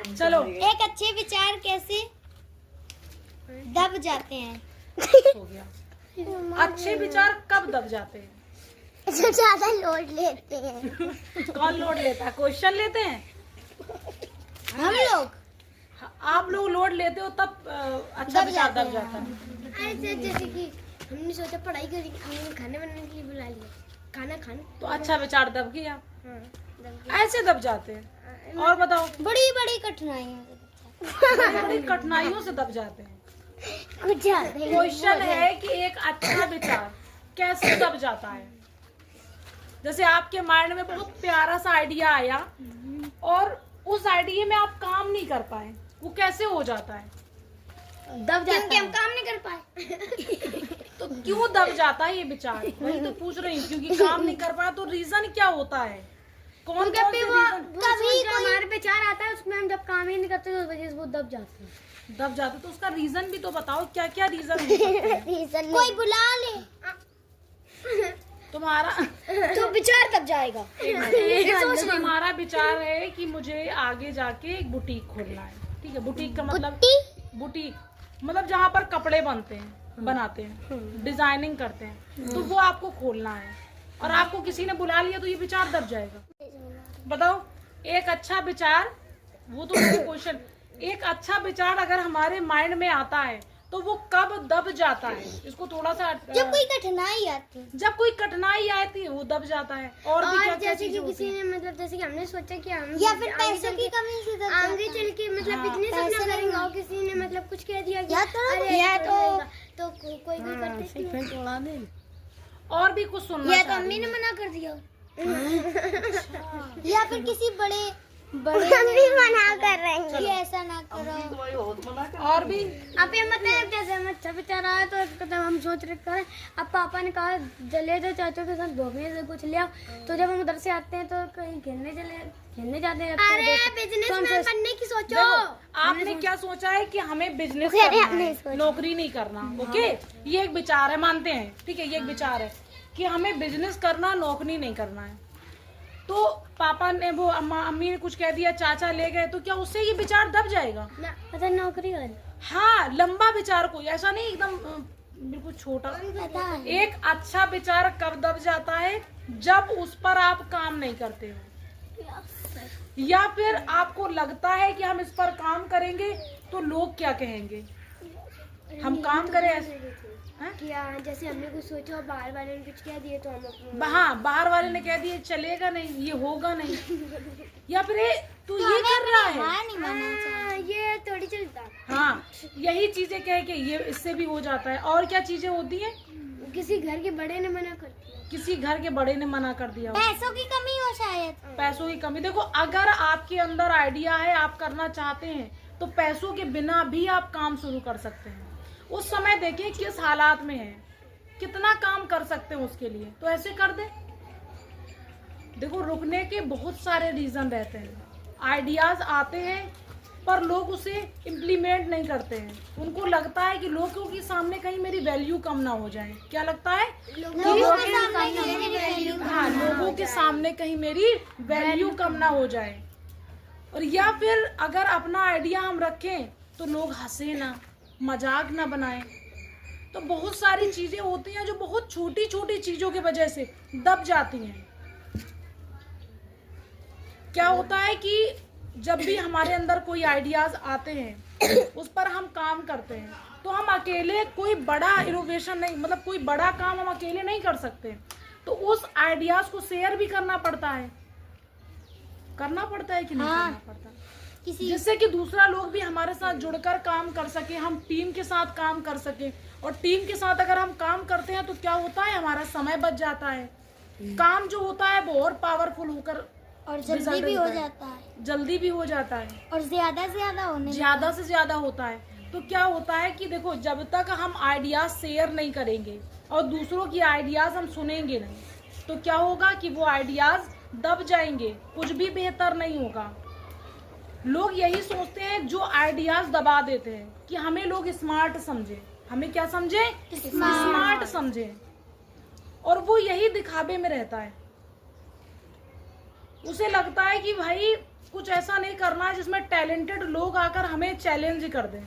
चलो, एक अच्छे विचार कैसे दब जाते हैं? हो गया। अच्छे विचार कब दब जाते हैं? जो ज्यादा लोड लेते हैं। कौन लोड लेता है? क्वेश्चन लेते हैं हम लोग। आप लोग लोड लेते हो तब अच्छा विचार दब जाता है। जैसे कि हमने सोचा पढ़ाई करेंगे, हमने खाना बनाने के लिए बुला लिया, खाना खाना तो अच्छा विचार दब गया। हाँ, ऐसे दब जाते हैं। और बताओ। बड़ी बड़ी कठिनाइयाँ बड़ी कठिनाइयों से दब जाते हैं। कुछ ज्यादा क्वेश्चन है कि एक अच्छा विचार कैसे दब जाता है। जैसे आपके माइंड में बहुत प्यारा सा आइडिया आया और उस आइडिया में आप काम नहीं कर पाए, वो कैसे हो जाता है? दब जाता है। हम काम नहीं कर पाए। तो क्यों दब जाता है ये विचार? वही तो पूछ रही हूँ। क्योंकि काम नहीं कर पाया तो रीजन क्या होता है? कौन से रीजन? कभी हमारे विचार आता है, उसमें हम जब काम ही नहीं करते तो उस वजह से वो दब जाते हैं। दब जाते तो उसका रीजन भी तो बताओ, क्या क्या रीजन हो सकते हैं? रीजन कोई बुला ले तुम्हारा तो विचार दब जाएगा। तुम्हारा विचार है कि मुझे आगे जाके एक बुटीक खोलना है, ठीक है? बुटीक का मतलब बुटीक मतलब जहाँ पर कपड़े बनते हैं, बनाते हैं, डिजाइनिंग करते हैं, तो वो आपको खोलना है और आपको किसी ने बुला लिया तो ये विचार दब जाएगा। बताओ, एक अच्छा विचार, वो तो क्वेश्चन, एक अच्छा विचार अगर हमारे माइंड में आता है तो वो कब दब जाता है? इसको थोड़ा सा जब कोई कठिनाई आती है। जब कोई कठिनाई आती है वो दब जाता है। और भी क्या क्या जैसे कि चीजें किसी होती हैं? ने मतलब जैसे कि हमने सोचा कि हम या फिर पैसों की कमी से दब आगे चल के मतलब बिजनेस अपना करेंगे और किसी ने मतलब कुछ कह दिया तो कोई भी करते और भी कुछ सुनना या तो अम्मी ने मना कर दिया या फिर किसी बड़े हम भी मना कर रहे हैं कि ऐसा ना करो। और भी अब ये मतलब जैसे हम अच्छा विचार आया तो कदम हम सोच रहे हैं। अब पापा ने कहा चले जाओ चाचू के साथ घूमने से कुछ लिया, तो जब हम उधर से आते हैं तो कहीं खेलने जाते हैं। अरे बिजनेसमैन बनने की सोचो। आपने क्या सोचा है कि हमें बिजनेस करना है, नौकरी नहीं करना। ओके, ये एक विचार है, मानते हैं, ठीक है? ये एक विचार है कि हमें बिजनेस करना, नौकरी नहीं करना है। तो पापा ने वो अम्मी ने कुछ कह दिया, चाचा ले गए, तो क्या उससे ये विचार दब जाएगा? अच्छा नौकरी कर। हाँ, लंबा विचार, कोई ऐसा नहीं एकदम बिल्कुल छोटा। एक अच्छा विचार कब दब जाता है? जब उस पर आप काम नहीं करते हो या फिर आपको लगता है कि हम इस पर काम करेंगे तो लोग क्या कहेंगे, हम काम करें ऐसे। क्या जैसे हमने कुछ सोचा और बाहर वाले ने कुछ कह दिए तो हम हाँ, बाहर वाले ने कह दिए चलेगा नहीं, ये होगा नहीं, या फिर तू ये कर रहा है, ये थोड़ी चलता। हाँ, यही चीजें कह के ये इससे भी हो जाता है। और क्या चीजें होती हैं? किसी घर के बड़े ने मना कर दिया, किसी घर के बड़े ने मना कर दिया, पैसों की कमी हो शायद। पैसों की कमी। देखो, अगर आपके अंदर आइडिया है, आप करना चाहते हैं, तो पैसों के बिना भी आप काम शुरू कर सकते हैं। उस समय देखिए किस हालात में है, कितना काम कर सकते हैं उसके लिए, तो ऐसे कर दे। देखो, रुकने के बहुत सारे रीजन रहते हैं। आइडियाज आते हैं पर लोग उसे इम्प्लीमेंट नहीं करते हैं। उनको लगता है कि लोगों के सामने कहीं मेरी वैल्यू कम ना हो जाए। क्या लगता है? लोगों के सामने कहीं मेरी वैल्यू कम ना हो जाए। और या फिर अगर अपना आइडिया हम रखें तो लोग हंसे ना, मजाक ना बनाए। तो बहुत सारी चीजें होती हैं जो बहुत छोटी छोटी चीजों की वजह से दब जाती हैं। क्या होता है कि जब भी हमारे अंदर कोई आइडियाज आते हैं उस पर हम काम करते हैं, तो हम अकेले कोई बड़ा इनोवेशन नहीं, मतलब कोई बड़ा काम हम अकेले नहीं कर सकते। तो उस आइडियाज को शेयर भी करना पड़ता है कि नहीं करना पड़ता, जिससे कि दूसरा लोग भी हमारे साथ जुड़कर काम कर सके, हम टीम के साथ काम कर सके। और टीम के साथ अगर हम काम करते हैं तो क्या होता है, हमारा समय बच जाता है, काम जो होता है वो और पावरफुल होकर और जल्दी भी हो जाता है, जल्दी भी हो जाता है और ज्यादा से ज्यादा होता है। तो क्या होता है कि देखो, जब तक हम आइडियाज शेयर नहीं करेंगे और दूसरों की आइडियाज हम सुनेंगे नहीं, तो क्या होगा कि वो आइडियाज दब जाएंगे, कुछ भी बेहतर नहीं होगा। लोग यही सोचते हैं, जो आइडियाज दबा देते हैं, कि हमें लोग स्मार्ट समझे, हमें क्या समझे, स्मार्ट समझे, और वो यही दिखावे में रहता है। उसे लगता है कि भाई कुछ ऐसा नहीं करना है जिसमें टैलेंटेड लोग आकर हमें चैलेंज कर दें।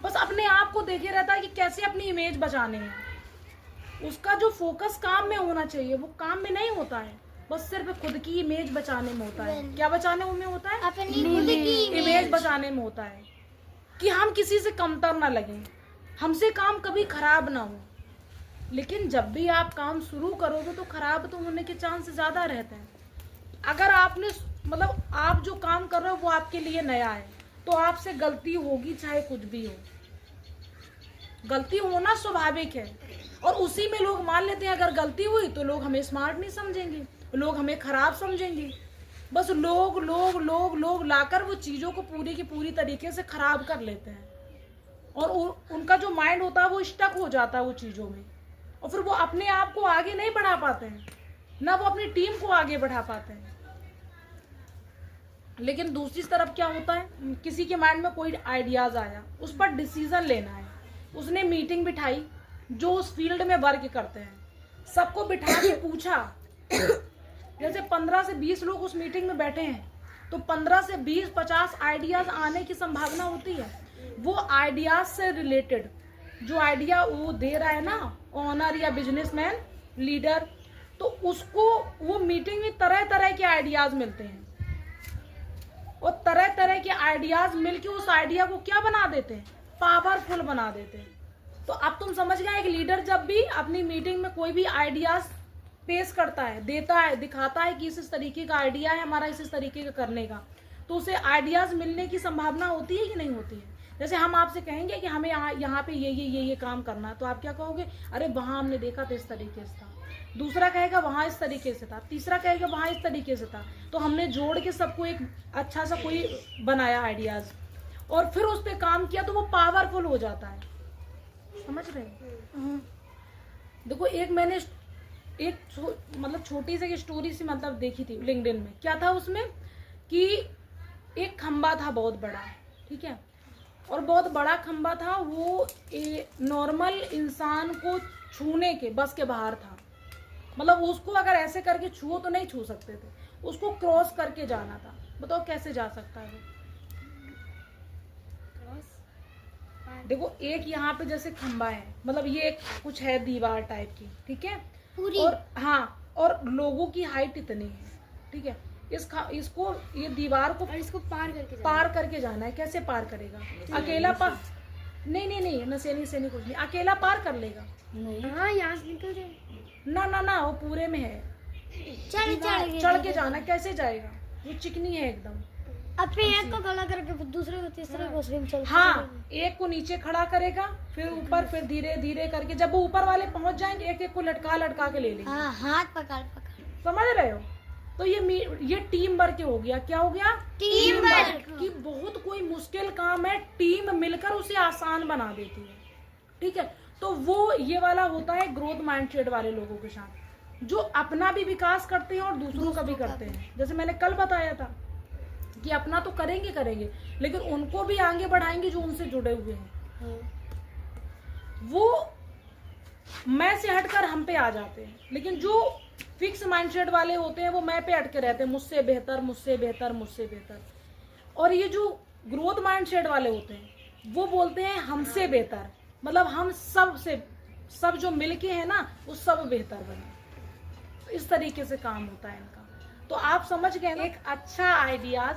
बस अपने आप को देखे रहता है कि कैसे अपनी इमेज बचानी है। उसका जो फोकस काम में होना चाहिए वो काम में नहीं होता है, बस सिर्फ खुद की इमेज बचाने में होता है। क्या बचाने में होता है? अपनी खुद की इमेज बचाने में होता है कि हम किसी से कमतर ना लगें, हमसे काम कभी खराब ना हो। लेकिन जब भी आप काम शुरू करोगे तो खराब तो होने के चांस ज्यादा रहते हैं। अगर आपने मतलब आप जो काम कर रहे हो वो आपके लिए नया है तो आपसे गलती होगी, चाहे कुछ भी हो। गलती होना स्वाभाविक है और उसी में लोग मान लेते हैं अगर गलती हुई तो लोग हमें स्मार्ट नहीं समझेंगे, लोग हमें खराब समझेंगे। बस लोग लोग लोग लोग लाकर वो चीजों को पूरी की पूरी तरीके से खराब कर लेते हैं और उनका जो माइंड होता है वो स्टक हो जाता है वो चीजों में, और फिर वो अपने आप को आगे नहीं बढ़ा पाते हैं, ना वो अपनी टीम को आगे बढ़ा पाते हैं। लेकिन दूसरी तरफ क्या होता है, किसी के माइंड में कोई आइडियाज आया, उस पर डिसीजन लेना है, उसने मीटिंग बिठाई, जो उस फील्ड में वर्क करते हैं सबको बिठा के पूछा। जैसे 15 से 20 लोग उस मीटिंग में बैठे हैं तो 15 से 20-50 आइडियाज आने की संभावना होती है। वो आइडियाज से रिलेटेड जो आइडिया वो दे रहा है ना ओनर या बिजनेसमैन लीडर, तो उसको वो मीटिंग में तरह तरह के आइडियाज मिलते हैं और तरह तरह के आइडियाज मिलके उस आइडिया को क्या बना देते हैं, पावरफुल बना देते हैं। तो अब तुम समझ गए, एक लीडर जब भी अपनी मीटिंग में कोई भी आइडियाज पेश करता है, देता है, दिखाता है कि इस तरीके का आइडिया है हमारा, इस तरीके का करने का, तो उसे आइडियाज मिलने की संभावना होती है कि नहीं होती है। जैसे हम आपसे कहेंगे कि हमें यहाँ पे ये काम करना है, तो आप क्या कहोगे, अरे वहां हमने देखा था इस तरीके से था, दूसरा कहेगा वहां इस तरीके से था, तीसरा कहेगा वहां इस तरीके से था, तो हमने जोड़ के सबको एक अच्छा सा कोई बनाया आइडियाज और फिर उस पर काम किया तो वो पावरफुल हो जाता है। समझ रहे हैं? देखो एक मैंने मतलब छोटी सी स्टोरी सी मतलब देखी थी लिंक्डइन में। क्या था उसमें कि एक खंबा था बहुत बड़ा, ठीक है, और बहुत बड़ा खंबा था, वो नॉर्मल इंसान को छूने के बस के बाहर था। मतलब उसको अगर ऐसे करके छुओ तो नहीं छू सकते थे, उसको क्रॉस करके जाना था। बताओ कैसे जा सकता है वो? देखो एक यहाँ पे जैसे खंबा है, मतलब ये एक कुछ है दीवार टाइप की, ठीक है पूरी, और हाँ, और लोगों की हाइट इतनी है, ठीक है, इसको ये दीवार को इसको पार करके जाना है। कैसे पार करेगा? अकेला पार नहीं नसेनी सेनी कुछ नहीं, अकेला पार कर लेगा नहीं। हाँ यहाँ से निकल जाए ना वो पूरे में है, चढ़ के जाना। कैसे जाएगा? वो चिकनी है एकदम। अपने एक को खड़ा करके दूसरे को तीसरे को स्विम चल। हाँ, एक को नीचे खड़ा करेगा, फिर ऊपर, फिर धीरे धीरे करके जब वो ऊपर वाले पहुंच जाएंगे एक एक को लटका के ले लेंगे। हाँ, हाथ पकड़। समझ रहे हो? तो ये टीम वर्क हो गया। क्या हो गया? Team work. कि बहुत कोई मुश्किल काम है, टीम मिलकर उसे आसान बना देती है, ठीक है। तो वो ये वाला होता है ग्रोथ माइंडसेट वाले लोगों के साथ, जो अपना भी विकास करते हैं और दूसरों का भी करते हैं। जैसे मैंने कल बताया था कि अपना तो करेंगे लेकिन उनको भी आगे बढ़ाएंगे जो उनसे जुड़े हुए हैं। वो मैं से हटकर हम पे आ जाते हैं, लेकिन जो फिक्स माइंडसेट वाले होते हैं वो मैं पे अटके रहते हैं, मुझसे बेहतर मुझसे बेहतर मुझसे बेहतर। और ये जो ग्रोथ माइंडसेट वाले होते हैं वो बोलते हैं हमसे बेहतर, मतलब हम सब जो मिलके है ना वो सब बेहतर बने। तो इस तरीके से काम होता है इनका। तो आप समझ गए ना, एक अच्छा आइडियाज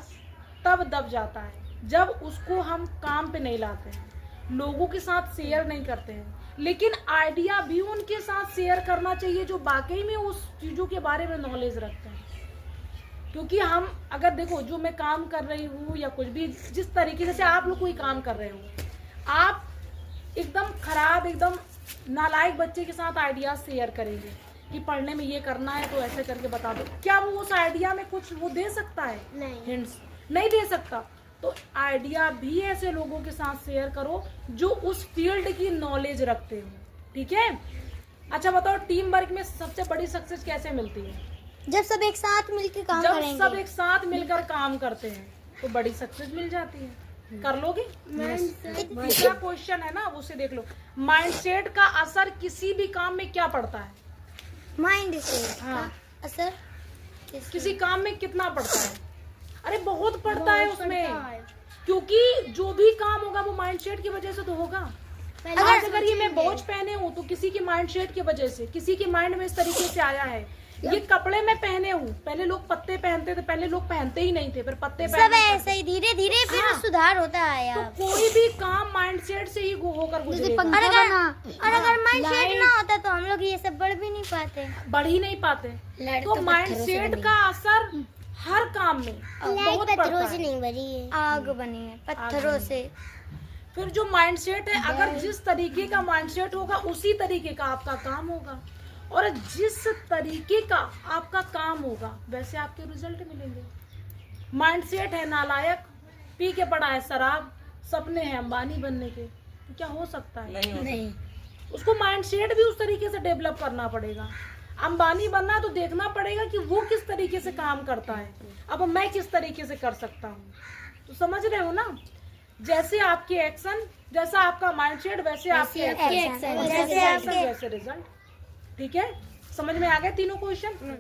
तब दब जाता है जब उसको हम काम पे नहीं लाते हैं, लोगों के साथ शेयर नहीं करते हैं। लेकिन आइडिया भी उनके साथ शेयर करना चाहिए जो वाकई में उस चीजों के बारे में नॉलेज रखते हैं। क्योंकि हम अगर देखो, जो मैं काम कर रही हूँ या कुछ भी, जिस तरीके से आप लोग कोई काम कर रहे हो, आप एकदम खराब, एकदम नालायक बच्चे के साथ आइडिया शेयर करेंगे कि पढ़ने में ये करना है तो ऐसे करके बता दो, क्या वो उस आइडिया में कुछ वो दे सकता है? नहीं, हिंट्स नहीं दे सकता। तो आइडिया भी ऐसे लोगों के साथ शेयर करो जो उस फील्ड की नॉलेज रखते हो, ठीक है। अच्छा बताओ, टीम वर्क में सबसे बड़ी सक्सेस कैसे मिलती है? जब सब एक साथ मिलकर काम करेंगे। जब सब एक साथ मिलकर काम करते हैं तो बड़ी सक्सेस मिल जाती है। कर लोगे? तीसरा क्वेश्चन है ना, उसे देख लो। माइंडसेट का असर किसी भी काम में क्या पड़ता है? माइंडसेट हाँ, असर किसी काम में कितना पड़ता है? अरे बहुत पड़ता है उसमें, क्योंकि जो भी काम होगा वो माइंडसेट की वजह से तो होगा। आज अगर ये मैं वॉच पहने हूँ तो किसी की माइंडसेट की वजह से, किसी के माइंड में इस तरीके से आया है। ये कपड़े मैं पहने हूँ, पहले लोग पत्ते पहनते थे, पहले लोग पहनते ही नहीं थे, फिर पत्ते सब पहनते ऐसे ही धीरे धीरे फिर हाँ। सुधार होता है तो यार। कोई भी काम माइंडसेट से ही होकर गुजरेगा। और अगर माइंडसेट ना होता तो हम लोग ये सब बढ़ भी नहीं पाते, बढ़ ही नहीं पाते। तो माइंडसेट का असर हर काम में बहुत पड़ता है। नहीं बनी है, आग बनी है पत्थरों से। फिर जो माइंडसेट है, अगर जिस तरीके का माइंडसेट होगा उसी तरीके का आपका काम होगा, और जिस तरीके का आपका काम होगा वैसे आपके रिजल्ट मिलेंगे। माइंडसेट है नालायक, पी के पड़ा है शराब, सपने हैं अंबानी बनने के, तो क्या हो सकता है? नहीं। उसको माइंडसेट भी उस तरीके से डेवलप करना पड़ेगा। अंबानी बनना तो देखना पड़ेगा कि वो किस तरीके से काम करता है, अब मैं किस तरीके से कर सकता हूँ। तो समझ रहे हो ना, जैसे आपके एक्शन, जैसा आपका माइंडसेट वैसे आपके एक्शन, वैसे रिजल्ट। ठीक है, समझ में आ गए तीनों क्वेश्चन?